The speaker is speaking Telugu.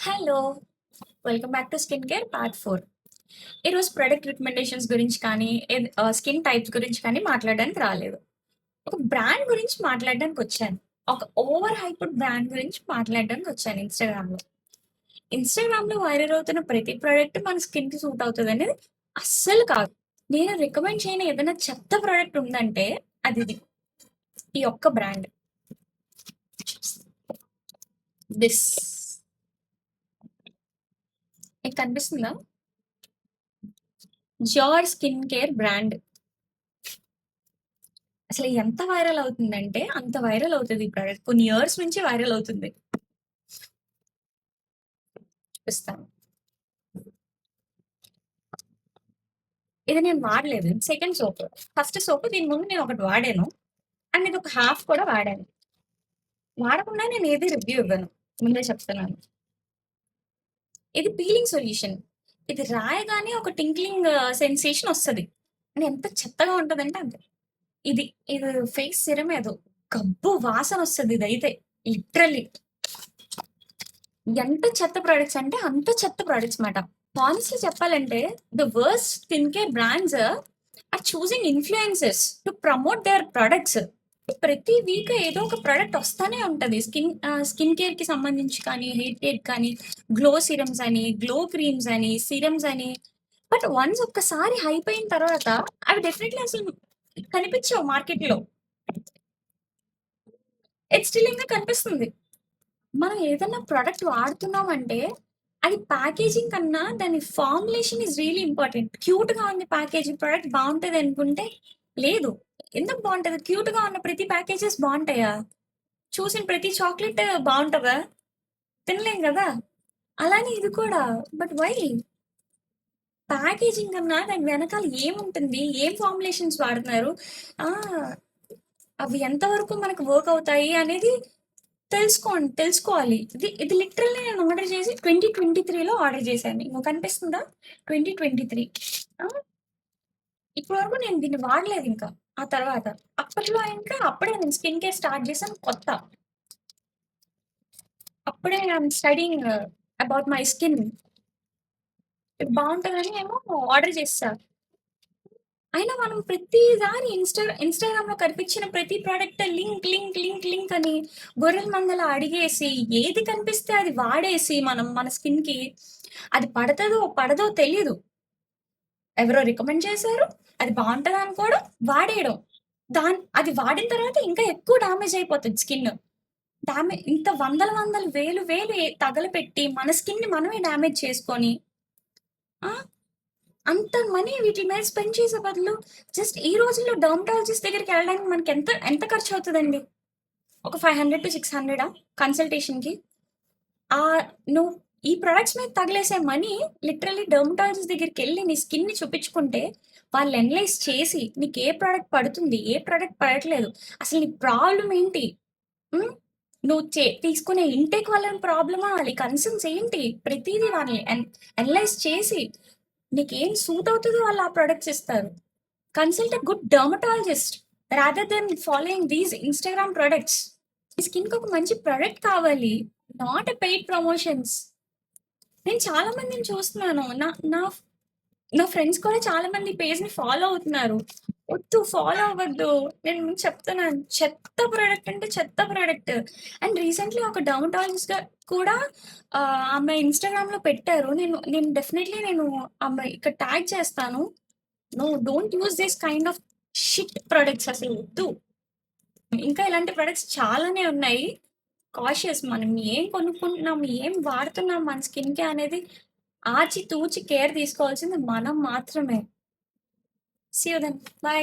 Hello! Welcome back to skin care part 4. ఈరోజు ప్రొడక్ట్ రికమెండేషన్స్ గురించి కానీ, స్కిన్ టైప్స్ గురించి కానీ మాట్లాడడానికి రాలేదు. ఒక బ్రాండ్ గురించి మాట్లాడడానికొచ్చాను. ఒక ఓవర్ హైప్డ్ బ్రాండ్ గురించి మాట్లాడడానికొచ్చాను ఇన్‌స్టాగ్రామ్‌లో. ఇన్‌స్టాగ్రామ్‌లో వైరల్ అవుతున్న ప్రతి ప్రొడక్ట్ మన స్కిన్‌కి సూట్ అవుతదనేది అస్సలు కాదు. నేను రికమెండ్ చేయని ఏదైనా చెత్త ప్రొడక్ట్ ఉందంటే అదిది. ఈ ఒక్క బ్రాండ్. దిస్. మీకు కనిపిస్తుందా? జ్యోర్ స్కిన్ కేర్ బ్రాండ్. అసలు ఎంత వైరల్ అవుతుందంటే, అంత వైరల్ అవుతది ఈ ప్రొడక్ట్. కొన్ని ఇయర్స్ నుంచి వైరల్ అవుతుంది. చూపిస్తాను. ఇది నేను వాడలేదు. Second soap. ఫస్ట్ సోప్ దీని ముందు నేను ఒకటి వాడాను. అండ్ ఇదొక హాఫ్ కూడా వాడాను. వాడకుండా నేను ఏది రివ్యూ ఇవ్వను. ముందే చెప్తున్నాను. ఇది పీలింగ్ సొల్యూషన్. ఇది రాయగానే ఒక టింక్లింగ్ సెన్సేషన్ వస్తది. అండ్ ఎంత చెత్తగా ఉంటదంటే అంతే. ఇది ఇది ఫేస్ సిరమ్ ఏదో గబ్బు వాసన వస్తది ఇదైతే. లిటరల్లీ. ఎంత చెత్త ప్రొడక్ట్స్ అంటే అంత చెత్త ప్రొడక్ట్స్ మాట. హానెస్ట్‌లీ చెప్పాలంటే the worst skin care brands are choosing influencers to promote their products. ప్రతి వీక్ ఏదో ఒక ప్రొడక్ట్ వస్తానే ఉంటది. స్కిన్ కేర్‌కి సంబంధించి కానీ, హెయిర్ కేర్‌కి కానీ, గ్లో సిరమ్స్ అని, గ్లో క్రీమ్స్ అని, సిరమ్స్ అని. బట్ వన్స్ ఒక్కసారి హైప్ అయిన తర్వాత అవి డెఫినెట్‌లీ అసలు కనిపించవు మార్కెట్‌లో. ఇది స్టిల్ ఇంకా కనిపిస్తుంది. మనం ఏదన్నా ప్రొడక్ట్ వాడుతున్నామంటే, అది ప్యాకేజింగ్ కన్నా దాని ఫార్ములేషన్ ఈస్ రియల్లీ ఇంపార్టెంట్. క్యూట్‌గా ఉంది ప్యాకేజింగ్ ప్రొడక్ట్ బావుంటది అనుకుంటే, లేదు. ఎందుకు బావుంటది? క్యూట్‌గా ఉన్న ప్రతి ప్యాకేజెస్ బావుంటాయా? చూసిన ప్రతి చాక్లెట్ బావుంటదా? తినలేం గదా! అలానే ఇది కూడా. But why? ప్యాకేజింగ్ కన్నా దాని వెనకాల ఏముంటుంది? ఏం ఫార్ములేషన్స్ వాడుతున్నారు? ఆ! అవి ఎంతవరకు మనకు వర్క్ అవుతాయి అనేది తెలుసుకోవాలి. ఇది లిటరల్లీ నేను ఆర్డర్ చేసి 2023లో ఆర్డర్ చేశాను. మీకు కనిపిస్తుందా? 2023. ఆ! ఇప్పటి వరకు నేను దీన్ని వాడలేదింకా. ఆ తర్వాత. అప్పట్లో ఇంకా అప్పుడే నేను స్కిన్ కేర్ స్టార్ట్ చేశాను కొత్త. అప్పుడే I'm studying about my skin. ఇది బావుంటదని ఏమో ఆర్డర్ చేసేసా. అయినా మనం ప్రతిదాని ఇన్‌స్టాగ్రామ్‌లో కనిపించిన ప్రతి ప్రొడక్ట్ లింక్ అని గొర్రెల మందల అడిగేసి, ఏది కనిపిస్తే అది వాడేసి మనం మన స్కిన్‌కి అది పడతదో, పడదో తెలీదు. ఎవరో రికమెండ్ చేశారు. అది బావుంటదనుకోవడం, వాడేయడం. అది వాడిన తర్వాత ఇంకా ఎక్కువ డ్యామేజ్ అయిపోతది స్కిన్. ఇంత వందలు, వందలు, వేలు, వేలు తగలపెట్టి మన స్కిన్‌ని మనమే డ్యామేజ్ చేసుకొని, ఆ! అంత మనీ వీటి మీద స్పెండ్ చేసే బదులు జస్ట్ ఈ రోజుల్లో డెర్మటాలజిస్ట్ దగ్గరికెళ్ళడానికి మనకి ఎంత ఎంత ఖర్చవుతదండి? ఒక 500-600 కన్సల్టేషన్‌కి. నువ్వు ఈ ప్రొడక్ట్స్ మీద తగిలేసే మనీ లిటరల్లీ డెర్మటాలజిస్ట్ దగ్గరికెళ్ళి నీ స్కిన్‌ని చూపించుకుంటే, వాళ్ళు అనలైజ్ చేసి నీకు ఏ ప్రొడక్ట్ పడుతుంది? ఏ ప్రొడక్ట్ పడట్లేదు? అసలు నీ ప్రాబ్లమ్ ఏంటి? హ్మ్. నువ్వు తీసుకునే ఇంటేక్ వల్ల ప్రాబ్లమా? నీ కన్సర్న్స్ ఏంటి? ప్రతీదీ వాళ్ళని అనలైజ్ చేసి నీకేం సూట్ అవుతదో వాళ్ళు ఆ ప్రొడక్ట్స్ ఇస్తారు. Consult a good dermatologist rather than following these Instagram products. మీ స్కిన్‌కి ఒక మంచి ప్రొడక్ట్ కావాలి. Not a paid promotions. నేను చాలా మందిని చూస్తున్నాను. నా నా నా ఫ్రెండ్స్ కూడా చాలా మంది పేజ్‌ని ఫాలో అవుతున్నారు. వద్దు ఫాలో అవ్వద్దు. నేను మీకు చెప్తున్నాను. చెత్త ప్రొడక్ట్ అంటే చెత్త ప్రొడక్ట్. అండ్ రీసెంట్‌లీ ఒక డెర్మటాలజిస్ట్ కూడా ఆమె ఇన్‌స్టాగ్రామ్‌లో పెట్టారు. నేను డెఫినైట్‌లీ ఆమె ఇక్కడ ట్యాగ్ చేస్తాను. No don't use this kind of shit products అసలు వద్దు. ఇంకా ఇలాంటి ప్రొడక్ట్స్ చాలానే ఉన్నాయి. కాషియస్ మనం ఏం కొనుక్కుంటున్నాం, ఏం వాడుతున్నాం మన స్కిన్‌కి అనేది ఆచితూచి కేర్ తీసుకోవాల్సింది మనం మాత్రమే. See you then. బై.